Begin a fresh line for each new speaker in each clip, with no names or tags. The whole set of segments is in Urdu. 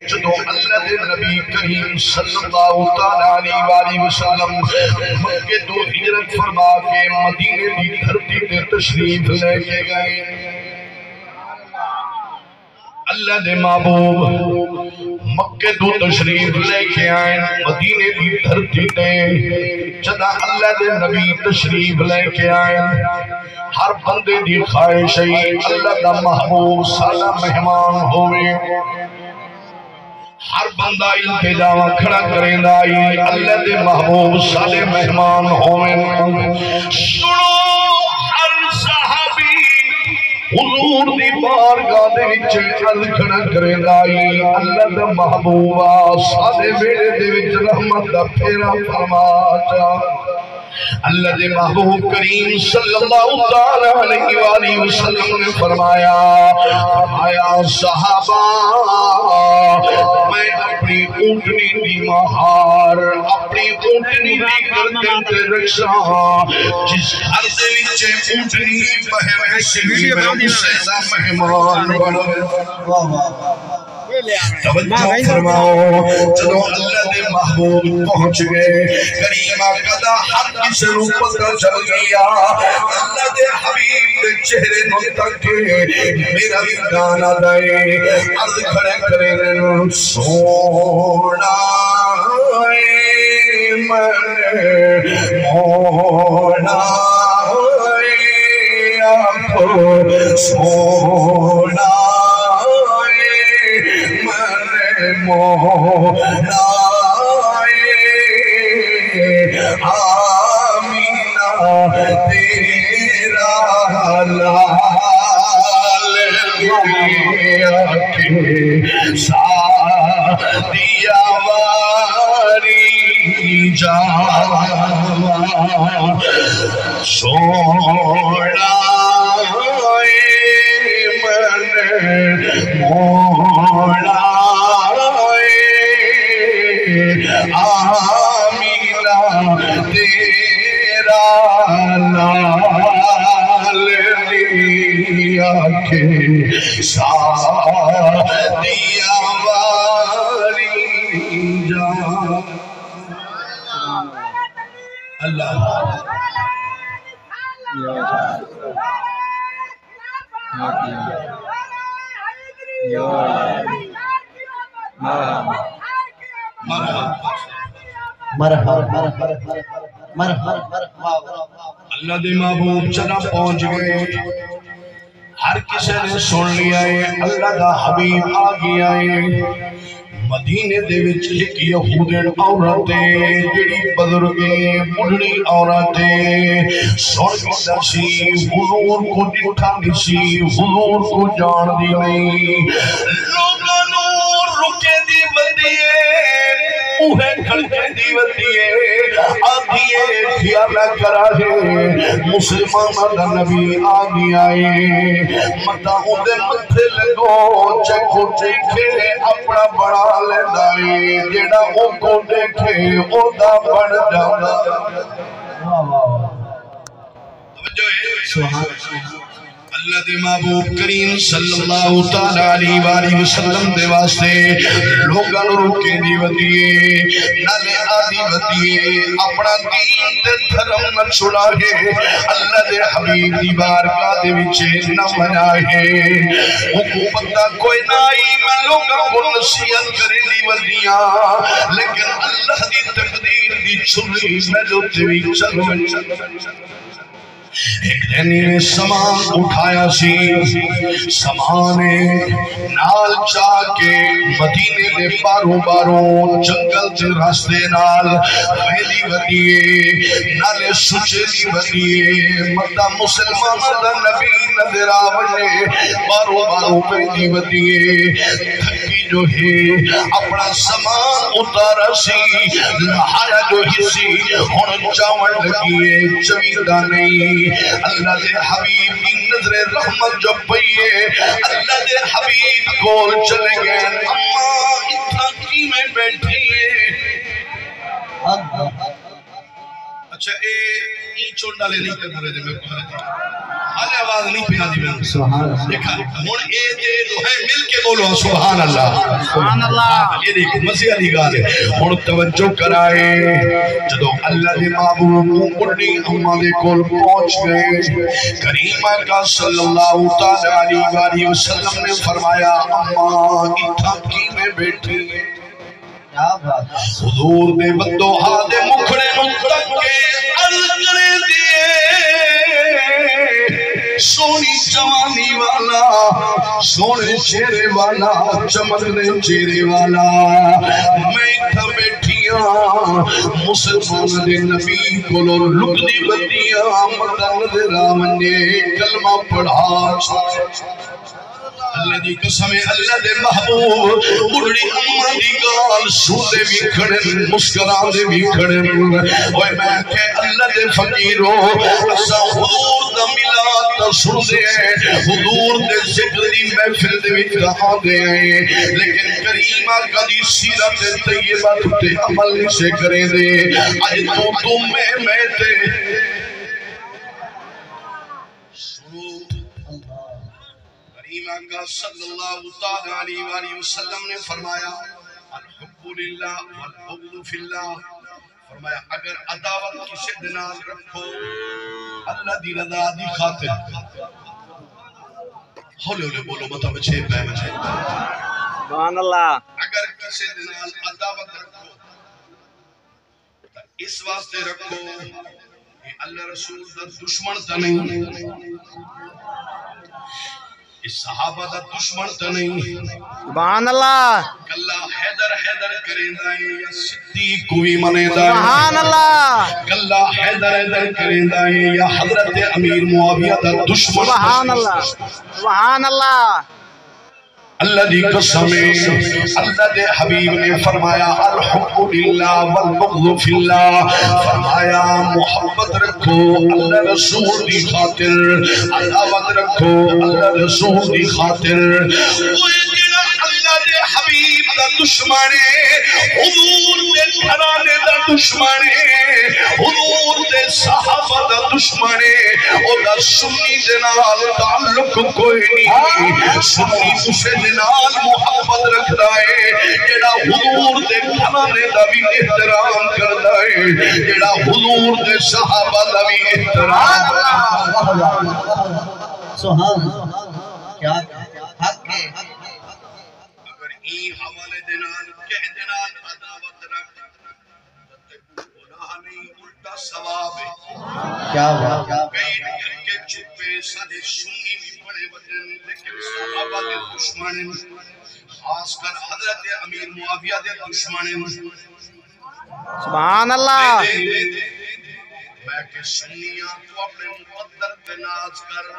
جدو اللہ دے نبی کریم صلی اللہ علیہ وآلہ وسلم مکے تو ہجرت فرما کے مدینے دی دھرتی تے تشریف لے کے گئے. اللہ دے محبوب مکے تو تشریف لے کے آئے مدینے دی دھرتی تے. جدا اللہ دے نبی تشریف لے کے آئے ہر بندے دی خواہش ہے اللہ دا محبوب سادہ مہمان ہوئے. ہر بندہ التجا کھڑا کریں دائی اللہ دے محبوب سادے مہمان ہوئے. سنو ہر صحابی حضور دی بارگاہ دے وچ عرض کھڑا کریں دائی اللہ دے محبوبہ سادے بیڑے دے وچ رحمت دا پھیرا فرما جا. اللہ دے محبوب کریم صلی اللہ علیہ وآلہ وسلم نے فرمایا صحابہ میں اپنی اونٹنی دی مہار اپنی اونٹنی دی گردن تے رکھا جس گھر دے وچ اونٹنی بہے سی میں اسے مہمان بنا. توجہ فرماؤ جدو اللہ دے محبوب پہنچ گئے کریمہ قدا ہر کسی رو پتہ چل گیا. اللہ دے حبیب دے چہرے نو تکے میرا بھی گانا دائے عرض کھڑے کریں سونا من مونا آنکھو سونا مولا آمینہ تیرا لال دنیا کے سادیا واری جاوا سونا من مولا آمینہ تیرا لال دیا کے سادیا واری جا. اللہ اللہ دے محبوب چلا پہنچ گئے ہر کسی نے سن لیا ہے اللہ دا حبیب آ گیا ہے. مدینے دے وچ ایک یہودین عورتیں جڑی بزرگیں بڑھڑی عورتیں سن کے درسی حضور کو ڈٹھا نسی حضور کو جان دی نہیں. لوگاں نو رکے دی بدیے اوہے کھڑکے دی بدیے آدھیے خیالہ کرا ہے مسلمان دا نبی آگی آئے مطا اندے متھے لگو چکو چکے اپنا بڑا لے دائی جیڑا او کو دیکھے او دا بڑھ جانا. اللہ دے محبوب کریم صلی اللہ علیہ وآلہ وسلم دے واسطے لوگاں روکے دی ودیے نالے آدھی ودیے اپنا دین دے دھرم نہ چھڑا ہے اللہ دے حبیب دی بارگاہ دے وچے نہ منائے. حکومت دا کوئی نائی میں لوگاں کو نصیحت کرے دی ودیاں لیکن اللہ دی تقدیر دی چھری میں جو تیوی چلو. ایک دینی نے سامان اٹھایا سی سامانے نال چاہ کے مدینے دے باروں باروں جنگل دے راستے نال ویدی ودیے نالے سچلی ودیے مدہ مسلمان دا نبی نظر آونے باروں باروں ویدی ودیے تھکی جو ہے اپنا سامان اتارا سی لہایا جو ہی سی ہون چاون لگیے چویدہ نہیں. اللہ دے حبیب کی نظر رحمت جو پئیے اللہ دے حبیب کول چلے گئے اماں اتھا کی میں بیٹھی ہے. اچھا اے چونڈا لے نہیں کرنے دے میں کہا آلے آواز نہیں پینا دی میں سبحان اللہ دیکھا ہون اے دے دو ہے مل کے بولو سبحان اللہ سبحان اللہ یہ دیکھ مسیح علی گال ہے ہون توجہ کرائے جدو اللہ دے محبوب اڑنی اماں دے کول پہنچ گئے کریم آقا صلی اللہ علیہ وسلم نے فرمایا اماں اتھا کی میں بیٹھی حضور دے بدوہا دے مکھڑے نتک کے عرض کرے دیئے سونی جوانی والا سونے چہرے والا چمکنے چہرے والا میں تھا بیٹھیاں مسلمان دے نبی کو لو لک دی بدیاں مدن دے رامنے کلمہ پڑھا اللہ دی قسم اللہ دے محبوب اڑی اماں دی گال سوندے بھی کھڑے مسکران دے بھی کھڑے اوے میں کہ اللہ دے فقیرو اسا حضور دا میلاد تا سندے ہیں حضور دے ذکر دی محفل دے وچ کہاں دے ہیں لیکن کریم آقا دی سیرت طیبہ تے عمل نہیں سے کرے دے اج تو میں تے آقا صلی اللہ علیہ وسلم نے فرمایا الحب للہ والبغض فی اللہ فرمایا اگر عداوت کسی دنال رکھو اللہ دی رضا دی خاطر ہولے ہولے بولو مطا بچے پہ بچے سبحان اللہ اگر کسی دنال عداوت رکھو اس واسطے رکھو کہ اللہ رسول دا دشمن تا نہیں اس صحابہ دا دشمن تا نہیں سبحان اللہ کلا حیدر کریں دائیں یا صدیق کوئی منے دائیں سبحان اللہ کلا حیدر کریں دائیں یا حضرت امیر معاویہ دا دشمن سبحان اللہ سبحان اللہ اللہ دی قسمیں اللہ دے حبیب نے فرمایا الحب للہ والبغض فی اللہ فرمایا محبت رکھو اللہ رسول دی خاطر عداوت رکھو اللہ رسول دی خاطر وہ جڑا اللہ دے حبیب دا دشمنے حضور دے گھرانے دا دشمنے حضور دے صحابہ دا دشمنے او دا سنی جنال تعلق کوئی نہیں سنی اسے جنال محبت رکھ دائے جڑا حضور دے گھرانے دا بھی احترام کر دائے جڑا حضور دے صحابہ دا بھی احترام
سبحان کیا حق ہے
اگر این حوالے دنال کہہ دنال عداوت رکھ گناہ نہیں الٹا ثواب ہے
کیا بات
کئی گھر کے چھپے سادے سنی بھی بڑے وطن لیکن صحابہ دے دشمن خاص کر حضرت امیر معاویہ دے دشمن
سبحان اللہ
میں کہ سنیاں تو اپنے مقدر پہ ناز کر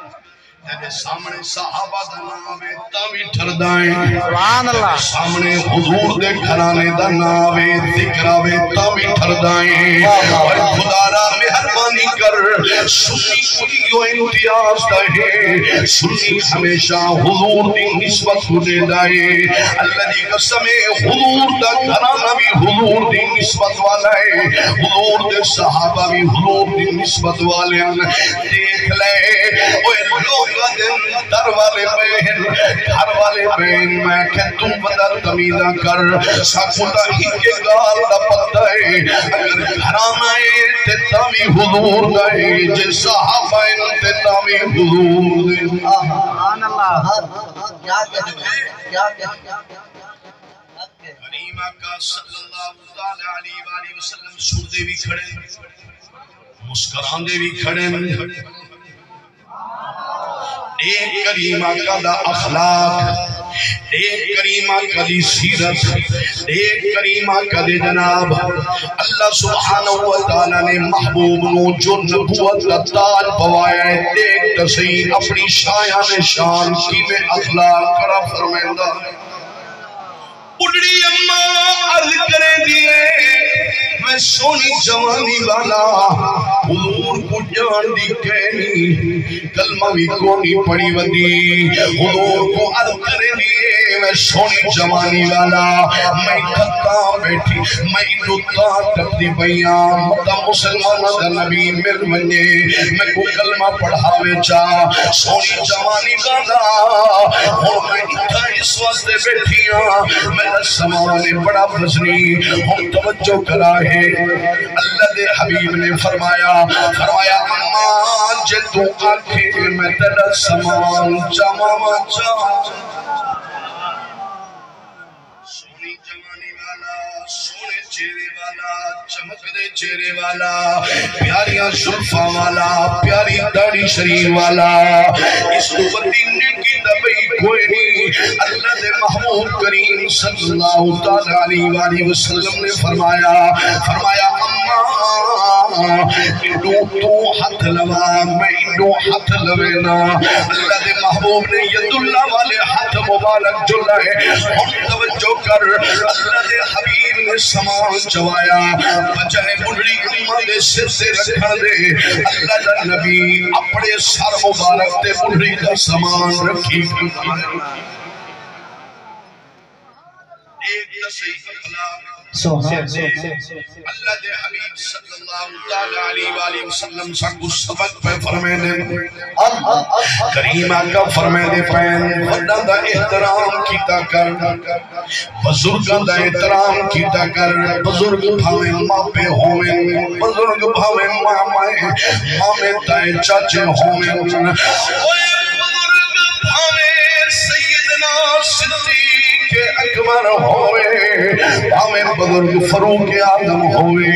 تیرے سامنے صحابہ دا ناوے تاوی ٹھر دائیں
سبحان اللہ
سامنے حضور دے گھرانے دا ناوے ذکراوے تاوی ٹھر دائیں اور خدا را مہربانی کر سنی کوئی یو امتیاز دائیں سنی ہمیشہ حضور دی نسبت کو دے دائیں اللہ دی قسم حضور دا گھرانا بھی حضور دی نسبت والا ہے حضور دے صحابہ بھی حضور دی نسبت والے ہیں دیکھ لے اوے لوگ در والے بہن گھر والے بہن میں کہ تم بدر تمیدہ کر ساکھوٹا ہی کے گال دا پتہ ہے اگر گھرانا ہے تیتامی حضور دائے جن صحابہ تے تامی حضور دے
سبحان اللہ کیا
کریم آقا صلی اللہ علیہ وسلم سردے بھی کھڑے مسکران دے بھی کھڑے ایک کریم آقا دا اخلاق ایک کریم آقا دی سیرت ایک کریم آقا دی جناب اللہ سبحانہ وتعالی نے محبوب نو جو نبوت کا تاج پوایا ہے دیکھ تسہی اپنی شایان شان کی میں اخلاق کرا فرمیندہ بڑھڑی اماں عرض کرے دیئے میں سونی جوانی والا حضور کو جان دی کہنی کلمہ بھی کونی پڑی ودی حضور کو عرض کرے دیئے میں سونی جوانی والا میں کھتا بیٹھی میں لتا ٹپ دی بیاں مطا مسلمان دا نبی مل منجے میں کو کلمہ پڑھاوے چاہ سونی جوانی والا اور میں اتھا اس وقت بیٹھیاں میرا سمانے بڑا بزنی ہم توجہ کرا ہے اللہ دے حبیب نے فرمایا اماں جے تو آنکھیں میں تیرا سمان جمع چاہ سونی جمانی والا سونے چہرے والا چمک دے چہرے والا پیاریاں زلفاں والا پیاری داڑھی شریف والا اس تو بدینے کی دبئی کوئی نہیں اللہ دے محبوب کریم صلی اللہ علیہ وسلم نے فرمایا اماں انو تو ہاتھ لوا میں انو ہاتھ لوینا اللہ دے محبوب نے ید اللہ والے ہاتھ مبارک جو لائے ہم توجہ کر اللہ دے حبیب نے سامان چوایا بجائے بڑھڑی اماں دے سر سے رکھن دے اللہ دا نبی اپنے سر مبارک تے بڑھڑی دا سامان رکھی ایک تصحیح اخلاق اللہ دے حبیب صلی اللہ علیہ وسلم سنگو سبق پہ فرمے دے کریم آقا فرمے دے پین خدان دا احترام کیتا کر بزرگان دا احترام کیتا کر بزرگ بھاویں ماں پہ ہوئیں بزرگ بھاویں مامے تائیں چاچے ہوئیں بزرگ بھاویں سیدنا صدیق اکبر ہوئے بھاویں بزرگ فاروق اعظم ہوئے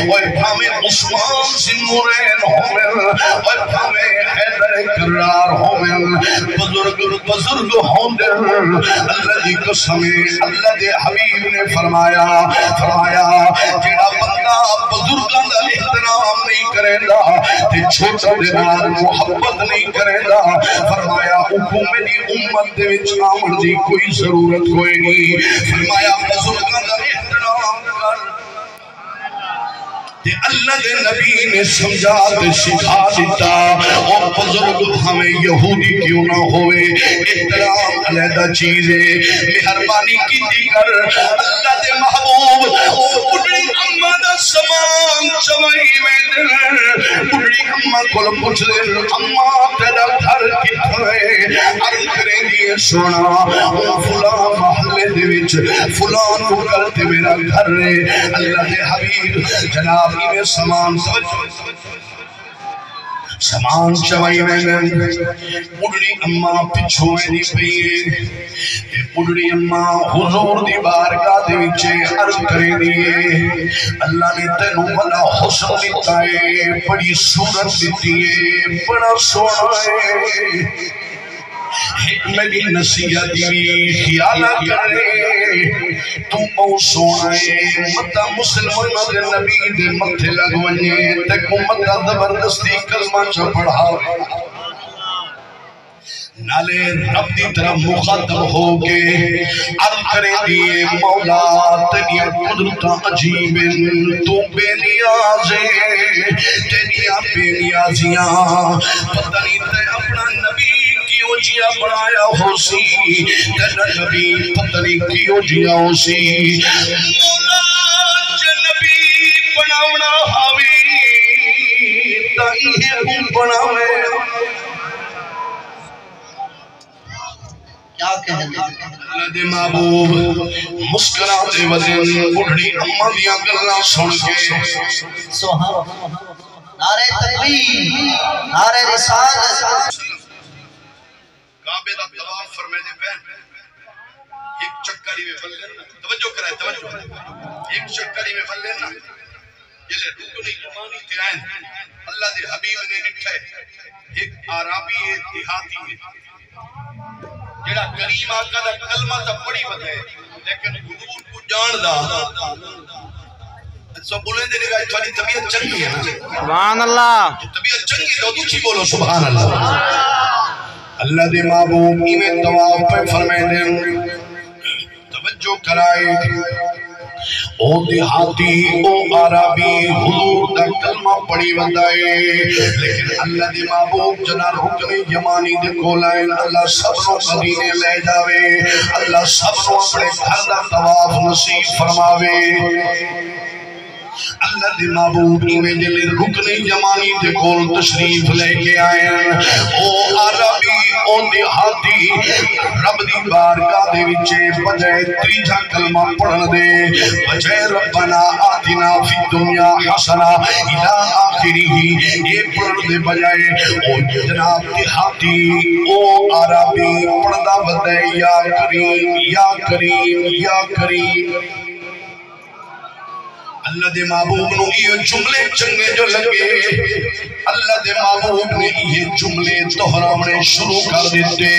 اور بھاویں عثمان ذوالنورین ہوئے اور بھاویں حیدر کرار ہوئے بزرگ ہوندے اللہ دی قسم اللہ دے حبیب نے فرمایا جڑا بندہ بزرگاں دا احترام نہیں کرے گا تے چھوٹا دے نال محبت نہیں کرے گا فرمایا حکومت دی امت دے وچ آمن دی کوئی ضرورت کوئی نہیں فرمایا بزرگاں دا احترام کر تے اللہ دے نبی نے سمجھا تے سکھا دیتا اور بزرگ ہمیں یہودی کیوں نہ ہوئے احترام علیحدہ چیز ہے مہربانی کی دیگر اللہ دے محبوب بڑھڑی اماں دا سامان چوائی میں بڑھڑی اماں کو پوچھ دے اماں تیرا گھر کتھے عرض کریں دیئے سونا فلان محلے دے وچ فلان کو کرتے میرا گھر ہے اللہ دے حبیب جناب میں سامان چوائی میں بڑھڑی اماں پچھوئے دی پئیے بڑھڑی اماں حضور دی بارگاہ دے وچے عرض کرے دیئے اللہ نے تینوں بڑا حسن دیتا ہے بڑی صورت دیتی ہے بڑا سونا ہے میری نصیحت بھی خیالہ کرے تو او سونا ہے مطا مسلمان دے نبی دے متھے لگونے تکو مطا زبردستی کلمہ چا پڑھاوے نالے رب دی طرح مخاطب ہو کے عرض کرے دیئے مولا تیری قدرتاں عجیب تو بے نیازیں تیری بے نیازیاں پتہ نہیں تے اپنا نبی کیوں جیا بڑھایا ہو سی تیرا نبی پتہ نہیں کیوں جیا ہو سی مولا جنبی بناونا ہاوی تائیے ہم بناوے
کیا کہنے
اللہ دے محبوب مسکراتے وزن بڑھڑی اماں دیاں گلاں سن کے
سبحان نعرہ تکبیر نعرہ رسالت
کعبے دا طواف فرمائے دے پہن ایک چکری میں پھل لینا توجہ کرائے توجہ ایک چکری میں پھل لینا یہ لے رکن ایمانی تے آئین اللہ دے حبیب نے نٹھے ایک عربی دیہاتی ہے جڑا کریم آقا دا کلمہ تا پڑی بدے لیکن حضور کو جان دا سب بولیں دے لگا تھوڑی طبیعت چنگی ہے
سبحان اللہ
طبیعت چنگی ہے تو دوچی بولو سبحان اللہ اللہ دے محبوب ایمیں طواف پہ فرمائے دیں توجہ کرائے او دیہاتی او عربی حضور دا کلمہ پڑھی ودائے لیکن اللہ دی محبوب جنا رکن یمانی دے کولائن اللہ سب نو مدینے لے جاوے اللہ سب نو اپنے گھر دا طواف نصیب فرماوے اللہ دے محبوب میں جلے رکن یمانی دے کول تشریف لے کے آئے او عربی او دیہاتی رب دی بارگاہ دے وچے بجائے تیجا کلمہ پڑھن دے بجائے ربنا آتنا فی دنیا حسنا الہ آخری ہی یہ پڑھن دے بجائے او جناب دیہاتی او عربی پڑھدا بدے یا کریم یا کریم یا کریم اللہ دے محبوب نو یہ جملے چنگے جو لگے اللہ دے محبوب نے یہ جملے دہرانے شروع کر دیتے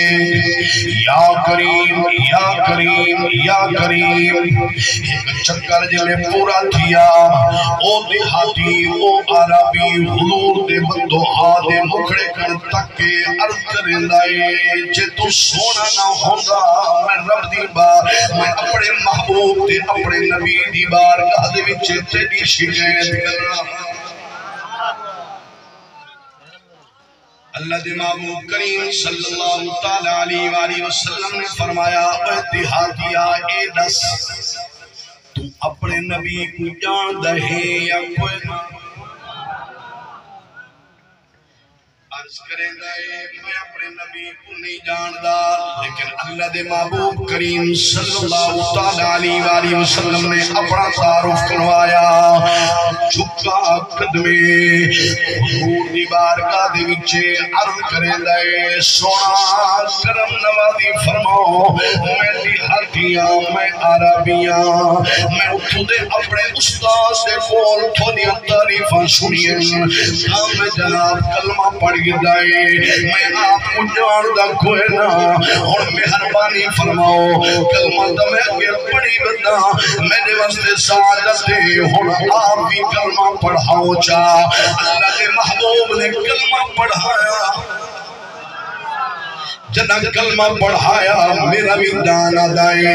یا کریم یا کریم یا کریم ایک چکر جلے پورا کیا او دیہاتی او عربی حضور دے بندو آدھے مکھڑے کر تک کے عرض کریں دائے جے تو سونا نہ ہوگا میں رب دی بار میں اپنے محبوب دے اپنے نبی دی بار گاہ دے وچے تیری شکایت کر رہا اللہ دے محبوب کریم صلی اللہ تعالیٰ علیہ وآلہ وسلم نے فرمایا اتحادیہ اے دس تو اپنے نبی کو جان دہے یا کوئی نہ عرض کریں گے میں اپنے نبی کو نہیں جاندہ لیکن اللہ دے محبوب کریم صلی اللہ تعالیٰ علیہ وآلہ وسلم نے اپنا تعارف کروایا جھکا قدمے حضور دی بارگاہ دے وچے عرض کریں گے سونا کرم نوازی فرماؤ میں دیہاتیاں میں عربیاں میں اتھو دے اپنے استاد دے کول تھوڑی تعریفاں سنیے میں جناب کلمہ پڑھ دائے میں آپ کو جاندہ کوئی نہ اور مہربانی فرماؤ کلمہ دا میں اگر پڑھی بدا میرے واسطے سعادت ہے اور آپ بھی کلمہ پڑھاؤ چاہ اللہ کے محبوب نے کلمہ پڑھایا جنہ کلمہ پڑھایا میرا بھی دانا دائے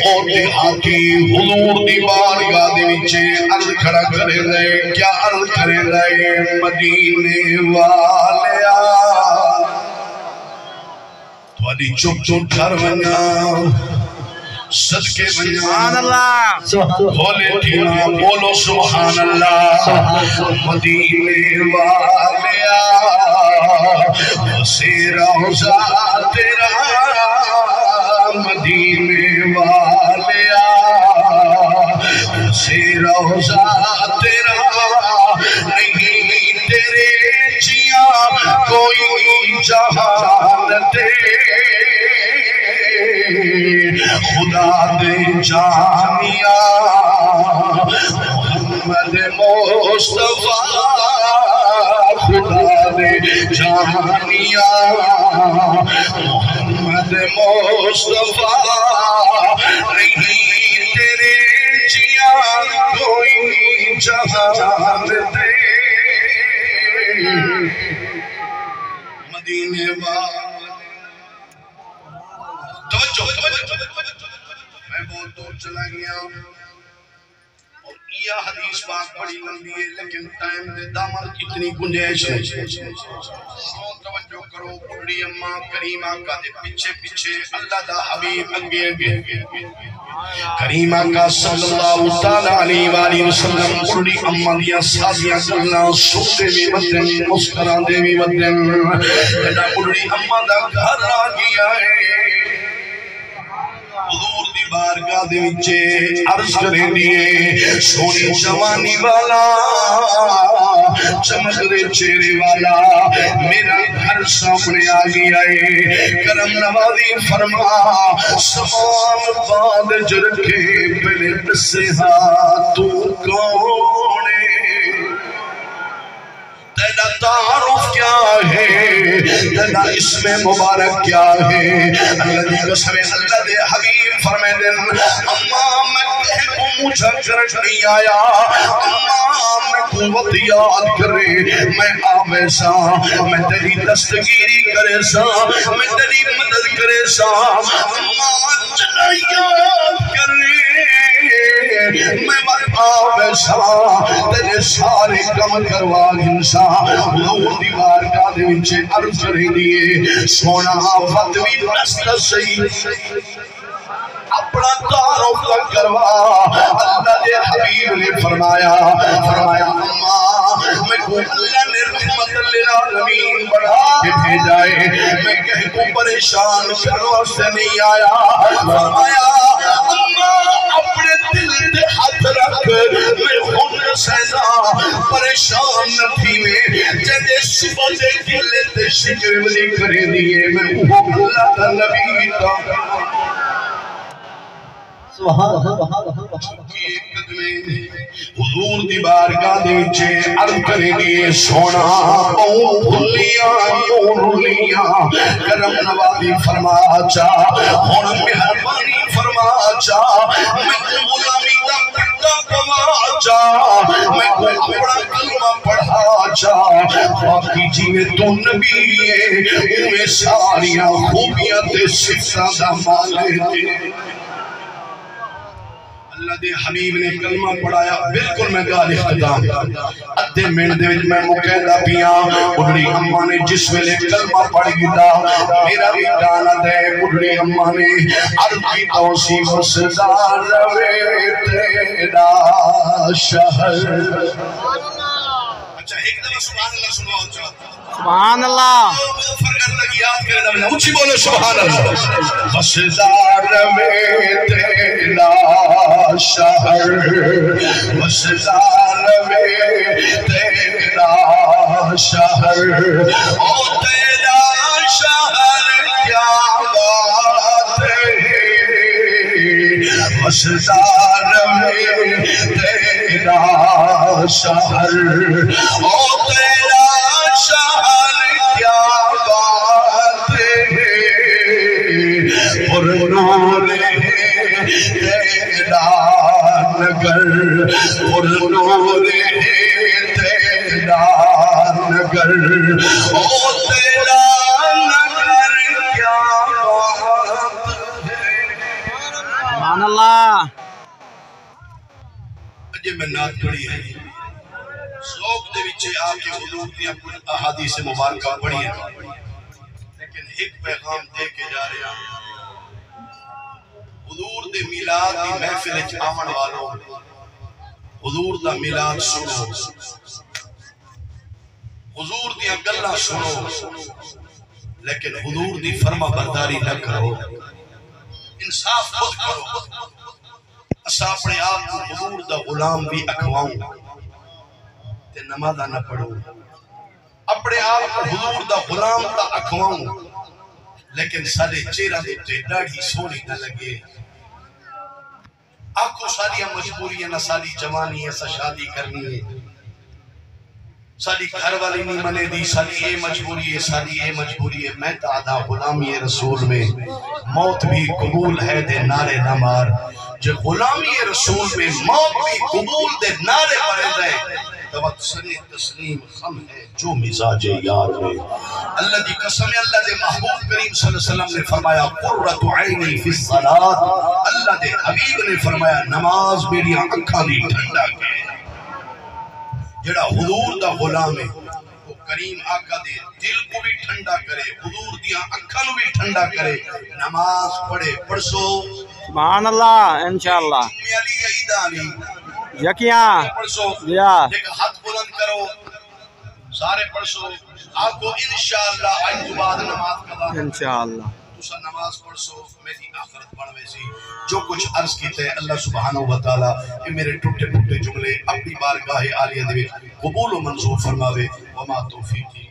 اور دیہاتی حضور دی بارگاہ دے وچے عرض کھڑا کرے دائے کیا عرض کرے دائے مدینے والیا تھوڑی چپ چپ کر ونیا صدقے ونیا
سبحان اللہ
کھولے تھینا بولو سبحان اللہ مدینے والیا وسیرہ روزہ تیرا مدینے والیا وسیرہ روزہ تیرا نہیں تیرے جیاں کوئی جہان دے خدا دے جانیا محمد مصطفیٰ خدا دے جانیا محمد مصطفیٰ نہیں تیرے جیا کوئی جہان دے مدینے میں بہت دور چلا گیا اور یہ حدیث پاک بڑی لمبی ہے لیکن ٹائم دے دامن کتنی گنجائش ہے توجہ کرو بڑی اماں کریمہ کا دے پیچھے پیچھے اللہ دا حبیب انگے انگے کریمہ کا صلی اللہ تعالیٰ علیہ وآلہ وسلم بڑی اماں دیا سازیاں کرنا سکتے بھی بدن مسکران دے بھی بدن بڑی اماں دا گھر آ گیا ہے حضور دی بارگاہ دے وچے عرض کریں دیئے سونی جوانی والا چمک دے چہرے والا میرا گھر سامنے آ گیا ہے کرم نوازی فرما سمان بعد جرکے پہلے دسے ہاں تو کون ہے تیرا تعارف کیا ہے تیرا اسم مبارک کیا ہے اللہ دی قسم اللہ دے حبیب فرمائے دن اماں میں کہہ کو مجھا کرش نہیں آیا اماں میں قوت یاد کرے میں آوے سا میں تیری دستگیری کرے سا میں تیری مدد کرے سا اماں چلا یاد میں مقام سوا تیرے سارے کم کروا گھنسا حضور دی بارگاہ دے وچ عرض کریں دیے سونا فتوی دست صحیح اپنا تعارف تک کروا اللہ دے حبیب نے فرمایا اماں میں کو اللہ نے رحمت للعالمین بڑھا کے بھیجا ہے میں کہیں کو پریشان کرو سے نہیں آیا فرمایا اماں اپنے دل دے ہاتھ رکھ میں خون سینا پریشان نہ تھی میں جدے صبح دے گلے تے شکر ولی کرے دیئے میں اللہ دا نبی دا حضور دی بارگاہ دے وچے عرض کرے گی سونا پاؤں بھلیاں بھلیاں کرم نوازی فرما چا ہن مہربانی فرما چا میں غلامی دا پٹا کما چا میں کو اپنا کلمہ پڑھا چا باقی جیوے تو نبی ہے میں ساریاں خوبیاں تے صفتاں دا مالک ہے اللہ دے حبیب نے کلمہ پڑھایا بالکل میں گال اختتام ادھے منٹ دے وچ میں مقیدہ پیاں بڑھڑی اماں نے جس ویلے کلمہ پڑھ گیا میرا بھی گانا دے بڑھڑی اماں نے عرض کی توسی وسدار روے تیرا شہر اچھا ایک دفعہ سبحان اللہ سنواؤ چاہتا
سبحان اللہ
اچھی بولو سبحان اللہ وسدار میں تیرا شہر وسدار میں تیرا شہر او تیرا شہر کیا بات ہے وسدار میں تیرا شہر او تیرا شہر کیا بات ہے پر نور تیرا نگر پر نور تیرا نگر او تیرا نگر کیا بات ہے
سبحان اللہ
اجے میں نعت پڑھی ہے ذوق دے وچے آ کے حضور دی کچھ احادیث مبارکہ پڑھی ہے لیکن ایک پیغام دے کے جا رہے ہیں حضور دے میلاد دی محفل وچ آون والوں حضور دا میلاد سنو حضور دی گلاں سنو لیکن حضور دی فرما برداری نہ کرو انصاف خود کرو اسا اپنے آپ کو حضور دا غلام بھی اکھواؤں تے نمازہ نہ پڑھو اپنے آپ کو حضور دا غلام دا اکھواؤں لیکن سارے چہرہ دیتے ڈاڑھی سونی نہ لگے آپ کو ساری مجبوری ہے نہ ساری جوانی ہے سا شادی کرنی ہے ساری گھر والی نہیں منے دی ساری اے مجبوری ہے ساری اے مجبوری ہے میں تعدہ غلامی رسول میں موت بھی قبول ہے دے نعرے نہ مار جو غلامی رسول میں موت بھی قبول دے نعرے پڑے دے توسل تسلیم خم ہے جو مزاج یار میں اللہ دی قسم اللہ دے محبوب کریم صلی اللہ علیہ وسلم نے فرمایا قرۃ عینی فی الصلاۃ اللہ دے حبیب نے فرمایا نماز میری آنکھاں دی ٹھنڈا کے جڑا حضور دا غلام ہے وہ کریم آقا دے دل کو بھی ٹھنڈا کرے حضور دی آنکھاں نو بھی ٹھنڈا کرے نماز پڑھے پڑھسو
سبحان اللہ انشاءاللہ
علی عیدانی
یکیاں یا
ایک ہاتھ بلند کرو سارے پڑھسو آپ کو انشاءاللہ آج تو بعد نماز قضا
انشاءاللہ
تسا نماز پڑھسو میری آخرت بڑھوے سی جو کچھ عرض کیتے ہیں اللہ سبحانہ وتعالی یہ میرے ٹوٹے پھوٹے جملے اپنی بارگاہ عالیہ دے قبول و منظور فرماوے وما توفیقی